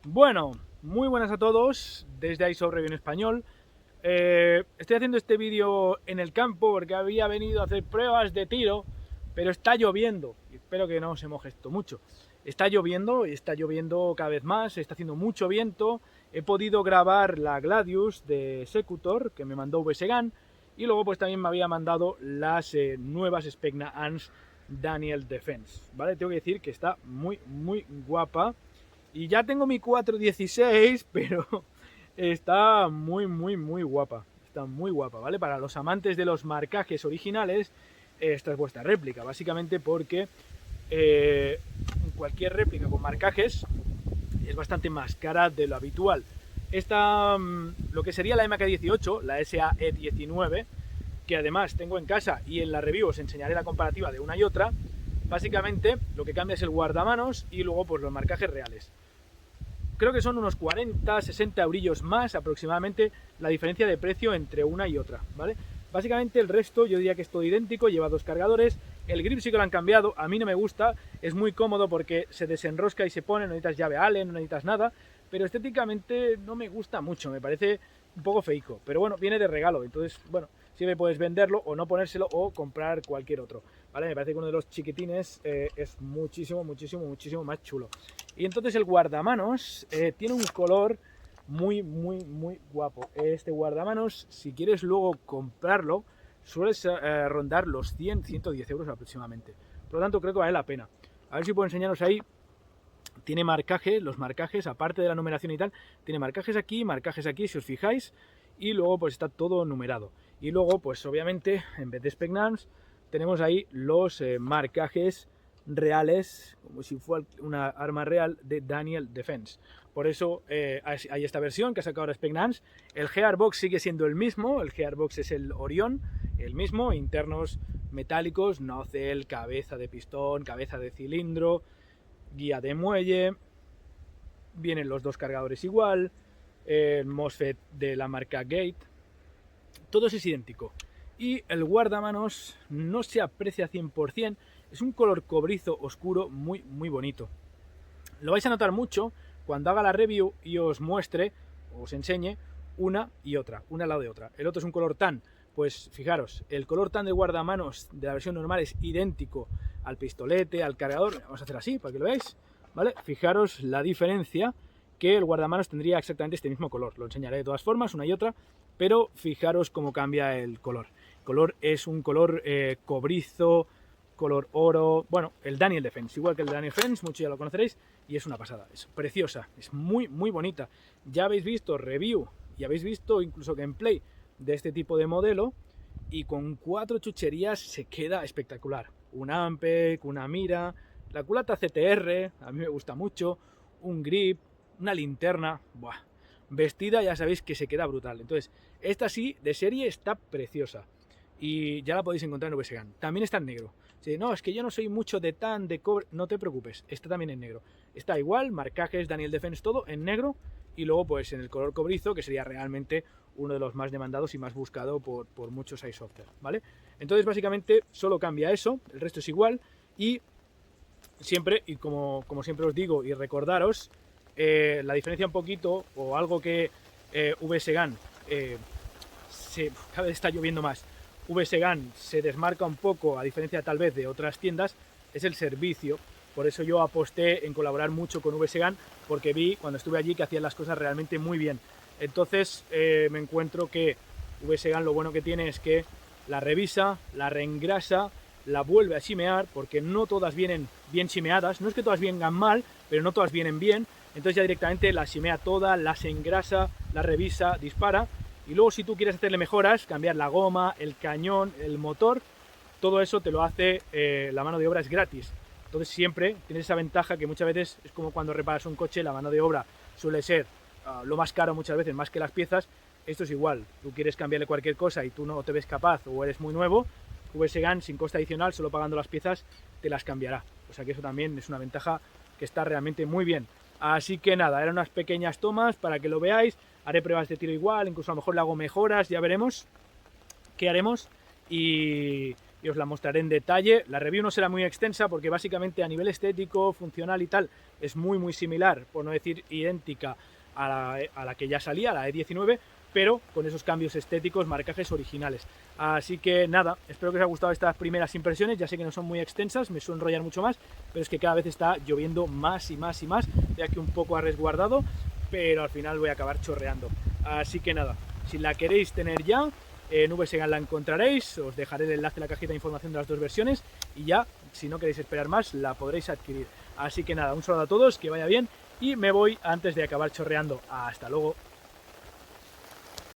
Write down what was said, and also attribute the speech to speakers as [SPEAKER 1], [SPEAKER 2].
[SPEAKER 1] Bueno, muy buenas a todos desde iShop Review en español. Estoy haciendo este vídeo en el campo porque había venido a hacer pruebas de tiro, pero está lloviendo y espero que no se moje esto mucho. Está lloviendo y está lloviendo cada vez más, está haciendo mucho viento. He podido grabar la Gladius de Secutor que me mandó VSGAN y luego pues también me había mandado las nuevas Specna ANS Daniel Defense, ¿vale? Tengo que decir que está muy guapa. Y ya tengo mi 416, pero está muy guapa. Está muy guapa, ¿vale? Para los amantes de los marcajes originales, esta es vuestra réplica, básicamente porque cualquier réplica con marcajes es bastante más cara de lo habitual. Esta, lo que sería la MK18, la SAE19, que además tengo en casa y en la review os enseñaré la comparativa de una y otra, básicamente lo que cambia es el guardamanos y luego pues los marcajes reales. Creo que son unos 40-60 eurillos más aproximadamente la diferencia de precio entre una y otra, ¿vale? Básicamente el resto yo diría que es todo idéntico, lleva dos cargadores, el grip sí que lo han cambiado, a mí no me gusta, es muy cómodo porque se desenrosca y se pone, no necesitas llave Allen, no necesitas nada, pero estéticamente no me gusta mucho, me parece un poco feico, pero bueno, viene de regalo, entonces, bueno, siempre puedes venderlo o no ponérselo o comprar cualquier otro, ¿vale? Me parece que uno de los chiquitines es muchísimo más chulo. Y entonces el guardamanos tiene un color muy guapo. Este guardamanos, si quieres luego comprarlo, sueles rondar los 100-110 euros aproximadamente. Por lo tanto, creo que vale la pena. A ver si puedo enseñaros ahí. Tiene marcaje, los marcajes, aparte de la numeración y tal, tiene marcajes aquí, si os fijáis, y luego pues está todo numerado. Y luego, pues obviamente, en vez de Specnans, tenemos ahí los marcajes reales, como si fuera una arma real de Daniel Defense. Por eso hay esta versión que ha sacado ahora Specnans. El Gearbox sigue siendo el mismo, el Gearbox es el Orion, el mismo, internos metálicos, nocel, cabeza de pistón, cabeza de cilindro, guía de muelle, vienen los dos cargadores igual, el MOSFET de la marca Gate, todo es idéntico. Y el guardamanos no se aprecia 100%, es un color cobrizo oscuro muy bonito. Lo vais a notar mucho cuando haga la review y os muestre, os enseñe una y otra, una al lado de otra. El otro es un color tan, pues fijaros, el color tan de guardamanos de la versión normal es idéntico al pistolete, al cargador. Vamos a hacer así para que lo veáis, ¿vale? Fijaros la diferencia, que el guardamanos tendría exactamente este mismo color. Lo enseñaré de todas formas, una y otra, pero fijaros cómo cambia el color. El color es un color cobrizo, color oro, bueno, el Daniel Defense, igual que el Daniel Defense, muchos ya lo conoceréis, y es una pasada, es preciosa, es muy bonita. Ya habéis visto review y habéis visto incluso gameplay de este tipo de modelo, y con 4 chucherías se queda espectacular. Un Ampeg, una mira, la culata CTR, a mí me gusta mucho, un grip, una linterna, ¡buah! Vestida ya sabéis que se queda brutal. Entonces, esta sí, de serie está preciosa. Y ya la podéis encontrar en VSGAN. También está en negro. Si no, es que yo no soy mucho de tan de cobre, no te preocupes, está también en negro. Está igual, marcajes, Daniel Defense, todo en negro. Y luego pues en el color cobrizo, que sería realmente uno de los más demandados y más buscado por muchos iSofter, ¿vale? Entonces básicamente solo cambia eso, el resto es igual. Y siempre, y como siempre os digo y recordaros, la diferencia un poquito, o algo que VSGAN cada vez está lloviendo más, VSGAN se desmarca un poco, a diferencia tal vez de otras tiendas, es el servicio. Por eso yo aposté en colaborar mucho con VSGAN, porque vi cuando estuve allí que hacían las cosas realmente muy bien. Entonces me encuentro que VSGAN lo bueno que tiene es que la revisa, la reengrasa, la vuelve a chimear, porque no todas vienen bien chimeadas, no es que todas vengan mal, pero no todas vienen bien. Entonces ya directamente la chimea toda, las engrasa, la revisa, dispara. Y luego si tú quieres hacerle mejoras, cambiar la goma, el cañón, el motor, todo eso te lo hace, la mano de obra es gratis. Entonces siempre tienes esa ventaja que muchas veces es como cuando reparas un coche, la mano de obra suele ser lo más caro muchas veces, más que las piezas. Esto es igual, tú quieres cambiarle cualquier cosa y tú no te ves capaz o eres muy nuevo, VSGAN sin coste adicional, solo pagando las piezas, te las cambiará. O sea que eso también es una ventaja que está realmente muy bien. Así que nada, eran unas pequeñas tomas para que lo veáis. Haré pruebas de tiro igual, incluso a lo mejor le hago mejoras, ya veremos qué haremos. Y y os la mostraré en detalle. La review no será muy extensa porque básicamente a nivel estético, funcional y tal es muy similar, por no decir idéntica a la que ya salía, la E19, pero con esos cambios estéticos, marcajes originales. Así que nada, espero que os haya gustado estas primeras impresiones. Ya sé que no son muy extensas, me suelo enrollar mucho más, pero es que cada vez está lloviendo más y más y más. Estoy aquí un poco a resguardado, pero al final voy a acabar chorreando. Así que nada, si la queréis tener ya, en VSegan la encontraréis, os dejaré el enlace en la cajita de información de las dos versiones y ya, si no queréis esperar más, la podréis adquirir. Así que nada, un saludo a todos, que vaya bien y me voy antes de acabar chorreando. Hasta luego.